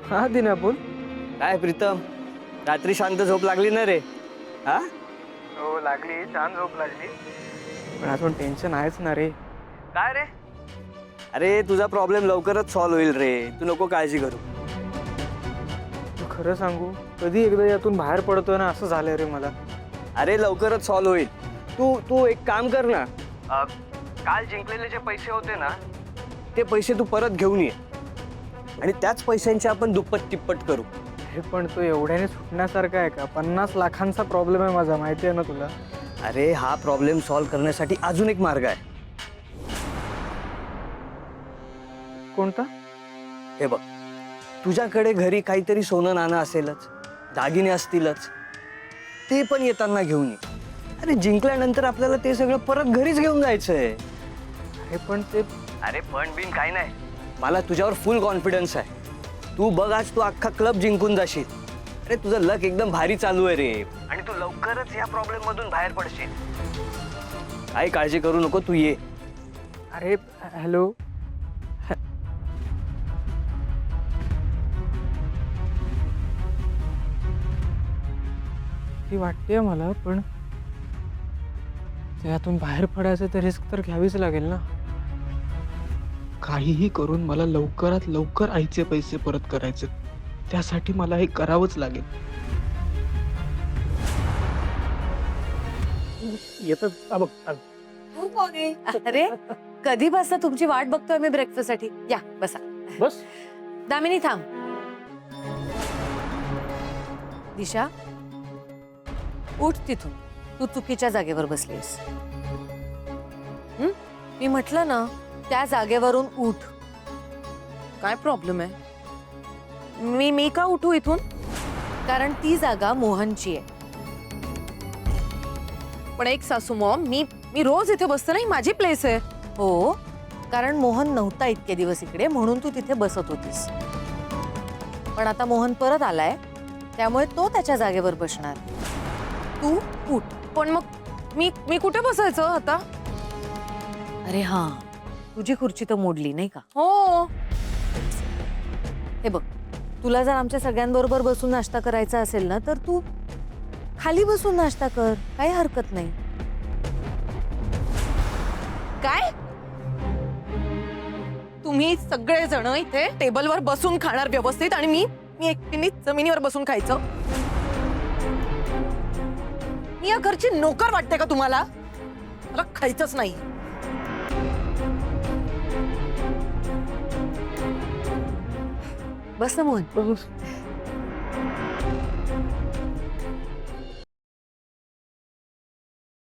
हा दिना बोल. काय प्रीतम, रात्री शांत झोप लागली ना रे? हा हो लागली, छान झोप लागली. पण अजून टेन्शन आहेच ना रे. काय रे? अरे तुझा प्रॉब्लेम लवकरच सॉल्व्ह होईल रे, तू नको काळजी करू. तू खरं सांगू, कधी एकदा यातून बाहेर पडतोय ना असं झालंय रे मला. अरे लवकरच सॉल्व्ह होईल. तू तू एक काम कर ना, काल जिंकलेले जे पैसे होते ना ते पैसे तू परत घेऊन ये आणि त्याच पैशांचे आपण दुप्पट तिप्पट करू. हे पण तो एवढ्याने सुटण्यासारखा आहे का? 50 लाखांचा प्रॉब्लेम आहे माझा, माहिती आहे ना तुला. अरे हा प्रॉब्लेम सॉल्व्ह करण्यासाठी अजून एक मार्ग आहे. कोणता? हे बघ, तुझ्याकडे घरी काहीतरी सोनं नाणं असेलच, दागिने असतीलच, ते पण येताना घेऊन ये. अरे जिंकल्यानंतर आपल्याला ते सगळं परत घरीच घेऊन जायचंय. हे पण ते अरे पण बिन काय नाही, मला तुझ्यावर फुल कॉन्फिडन्स आहे. तू बघ, आज तू अख्खा क्लब जिंकून जाशील. अरे तुझं लक एकदम भारी चालू आहे रे, आणि तू लवकरच या प्रॉब्लेम मधून बाहेर पडशील. काही काळजी करू नको, तू ये. अरे हॅलो. ती वाटते मला, पण त्यातून बाहेर पडायचं तर रिस्क तर घ्यावीच लागेल ना. काहीही करून मला लवकरात लवकर आईचे पैसे परत करायचे. त्यासाठी मला हे करावंच लागेल. येतात बघ. तू कोण आहे? अरे कधी बसता, तुमची वाट बघतोय मी ब्रेकफास्ट साठी. या बसा. बस. दामिनी थांब. दिशा उठ तिथून, तू चुकीच्या जागेवर बसलीस. मी म्हटलं ना, त्या जागेवरून उठ. काय प्रॉब्लेम आहे? मी का उठू इथून? कारण ती जागा मोहनची आहे. पण एक सासू मॉम, मी रोज इथे बसते नाही, माझी प्लेस आहे. हो, कारण मोहन नव्हता इतके दिवस इकडे, म्हणून तू तिथे बसत होतीस. पण आता मोहन परत आलाय, त्यामुळे तो त्याच्या जागेवर बसणार. तू उठ. पण मग मी कुठे बसायचं आता? अरे हा, तुझी खुर्ची तर मोडली नाही का? हो. हे बघ, तुला जर आमच्या सगळ्यांबरोबर बसून नाश्ता करायचा असेल ना, तर तू खाली बसून नाश्ता कर, काही हरकत नाही. काय? तुम्ही सगळे जण इथे टेबलवर बसून खाणार व्यवस्थित, आणि मी एकटीने जमिनीवर बसून खायचं? मी या घरची नोकर वाटते का तुम्हाला? मला खायचंच नाही. बस ना मोहन.